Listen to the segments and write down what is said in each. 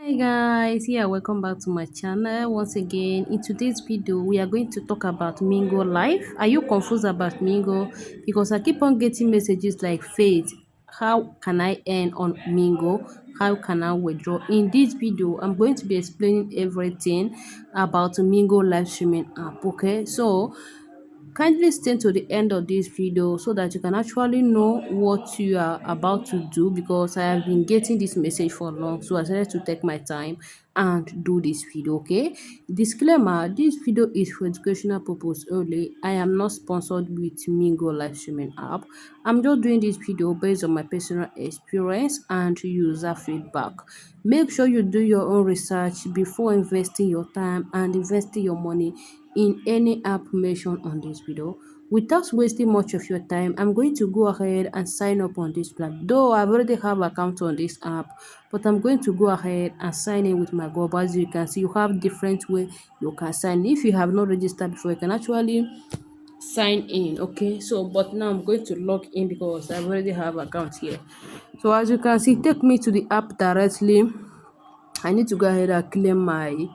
Hi guys, yeah, welcome back to my channel once again. In today's video we are going to talk about Mingo life. Are you confused about Mingo? Because I keep on getting messages like, Faith, how can I earn on Mingo? How can I withdraw? In this video I'm going to be explaining everything about Mingo live streaming app. Okay, so kindly stay to the end of this video so that you can actually know what you are about to do, because I have been getting this message for long, so I decided to take my time and do this video. Okay, disclaimer, this video is for educational purpose only. I am not sponsored with Mingo live streaming app. I'm just doing this video based on my personal experience and user feedback. Make sure you do your own research before investing your time and investing your money in any app mentioned on this video. Without wasting much of your time, I'm going to go ahead and sign up on this plan. Though I've already have account on this app, but I'm going to go ahead and sign in with my Google. As you can see, you have different way you can sign. If you have not registered before, you can actually sign in. Okay, so but now I'm going to log in because I already have account here. So as you can see, take me to the app directly. I need to go ahead and claim my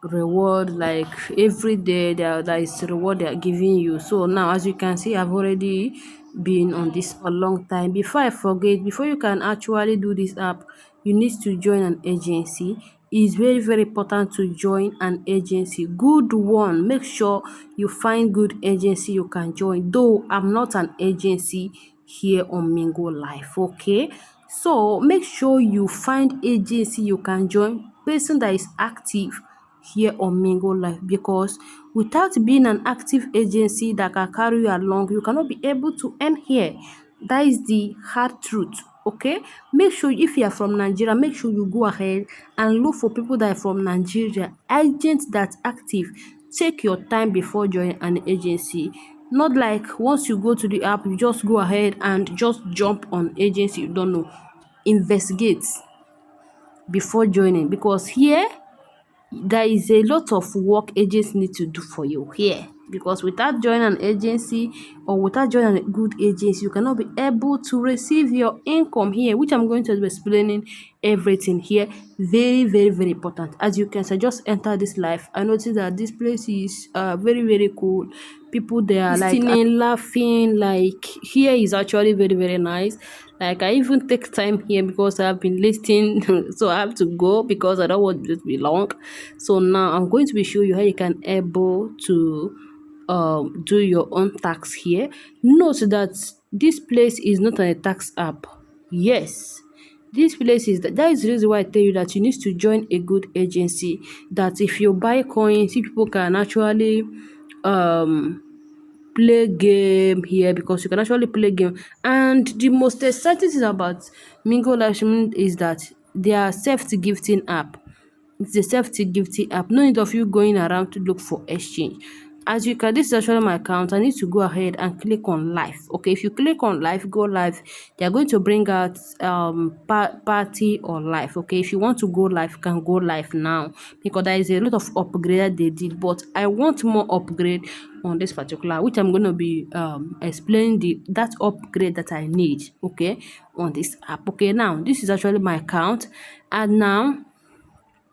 reward. Like every day there is reward they are giving you. So now as you can see, I've already been on this a long time. Before I forget, before you can actually do this app, you need to join an agency. It's very very important to join an agency, good one. Make sure you find good agency you can join, though I'm not an agency here on Mingo Life. Okay, so make sure you find agency you can join, person that is active here on Mingo Life, because without being an active agency that can carry you along, you cannot be able to earn here. That is the hard truth. Okay, make sure if you are from Nigeria, make sure you go ahead and look for people that are from Nigeria, agents that active. Take your time before joining an agency. Not like once you go to the app, you just go ahead and just jump on agency you don't know. Investigate before joining, because here there is a lot of work agents need to do for you here, because without joining an agency or without joining a good agency, you cannot be able to receive your income here, which I'm going to be explaining everything here. Very very very important. As you can see, just enter this life. I noticed that this place is very very cool. People they are like listening, laughing. Like here is actually very very nice. Like I even take time here because I've been listening, so I have to go because I don't want it to be long. So now I'm going to be showing you how you can able to do your own tax here. Note that this place is not a tax app. Yes, this place is that is the reason why I tell you that you need to join a good agency, that if you buy coins, if people can actually um play game here, because you can actually play game. And the most exciting thing about Mingo Live Streaming is that they are safety gifting app. It's a safety gifting app. No need of you going around to look for exchange. As you can, this is actually my account. I need to go ahead and click on live. Okay, if you click on live, go live, they are going to bring out party or live. Okay, if you want to go live, you can go live now, because there is a lot of upgrade that they did, but I want more upgrade on this particular, which I'm going to be explaining that upgrade that I need. Okay, on this app. Okay, now this is actually my account, and now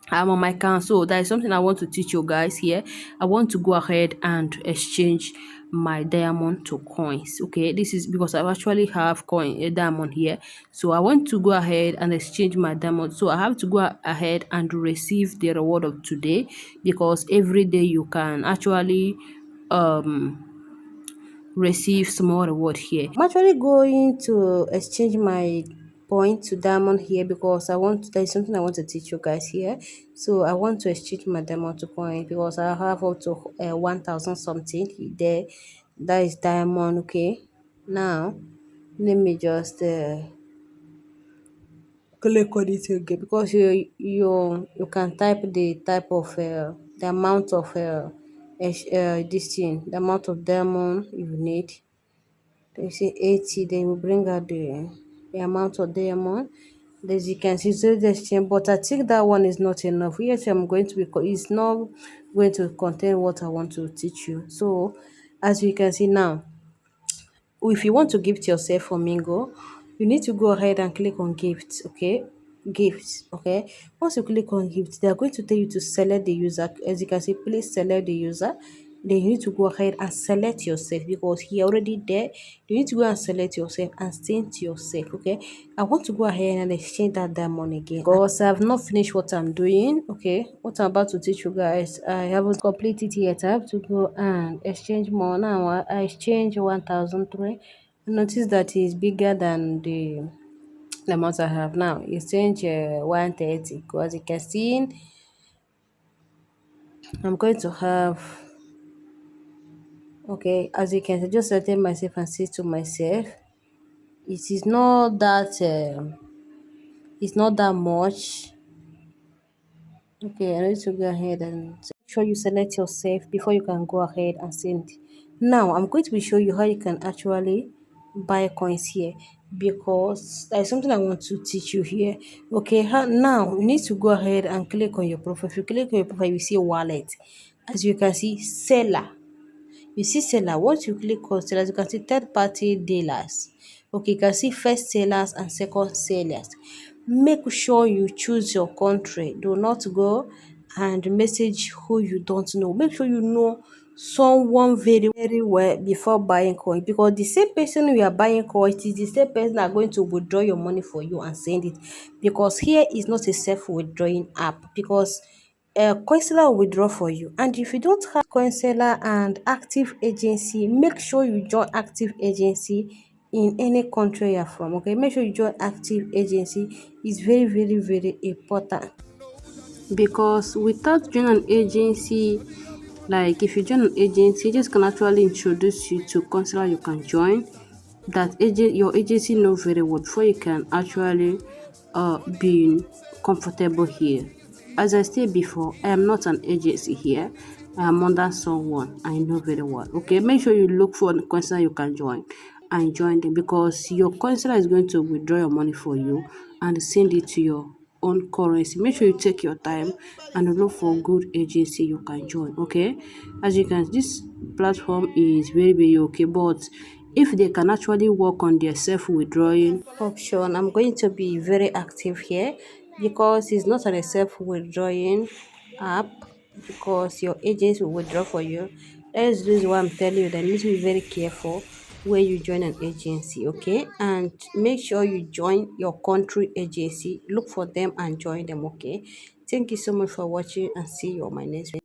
I'm on my account. So that is something I want to teach you guys here. I want to go ahead and exchange my diamond to coins. Okay, this is because I actually have a diamond here, so I want to go ahead and exchange my diamond. So I have to go ahead and receive the reward of today, because every day you can actually receive small reward here. I'm actually going to exchange my point to diamond here, because there's something I want to teach you guys here. So I want to exchange my diamond to coin, because I have up to 1000 something there. That is diamond. Okay, now let me just click on it again, because you can type the type of the amount of this thing, the amount of diamond you need. They say 80, then we bring out the amount of diamond. As you can see, so the exchange, but I think that one is not enough. Yes, I'm going to be, it's not going to contain what I want to teach you. So as you can see now, if you want to gift yourself for Mingo, you need to go ahead and click on gift. Okay, gifts. Okay, once you click on gifts, they are going to tell you to select the user. As you can see, please select the user. Then you need to go ahead and select yourself because he already there. You need to go and select yourself and send yourself. Okay, I want to go ahead and exchange that diamond again because I have not finished what I'm doing. Okay, what I'm about to teach you guys, I haven't completed it yet. I have to go and exchange more now. I exchange 1,003. Notice that it's bigger than the amount I have now. Exchange 130 because you can see I'm going to have, okay, as you can see, just settle myself and say to myself, it is not that it's not that much. Okay, I need to go ahead and make sure you select yourself before you can go ahead and send. Now, I'm going to be show you how you can actually buy coins here because there's something I want to teach you here. Okay, now you need to go ahead and click on your profile. If you click on your profile, you see wallet. As you can see, seller. You see seller. Once you click on sellers, you can see third party dealers. Okay, you can see first sellers and second sellers. Make sure you choose your country. Do not go and message who you don't know. Make sure you know someone very very well before buying coin because the same person you are buying coin it is the same person that are going to withdraw your money for you and send it because here is not a self withdrawing app because coinseller will withdraw for you. And if you don't have coinseller and active agency, make sure you join active agency in any country you're from. Okay, make sure you join active agency. It's very very very important because without joining an agency, like if you join an agency, agents can actually introduce you to counselor you can join that agent your agency know very well before you can actually be comfortable here. As I said before, I am not an agency here. I am under someone I know very well. Okay, make sure you look for a counselor you can join and join them because your counselor is going to withdraw your money for you and send it to your own currency. Make sure you take your time and look for good agency you can join. Okay, as you can, this platform is very very okay, but if they can actually work on their self withdrawing option, I'm going to be very active here because it's not a self withdrawing app because your agents will withdraw for you. That is the reason why I'm telling you that you need to be very careful where you join an agency. Okay, and make sure you join your country agency, look for them and join them. Okay, thank you so much for watching and see you on my next video.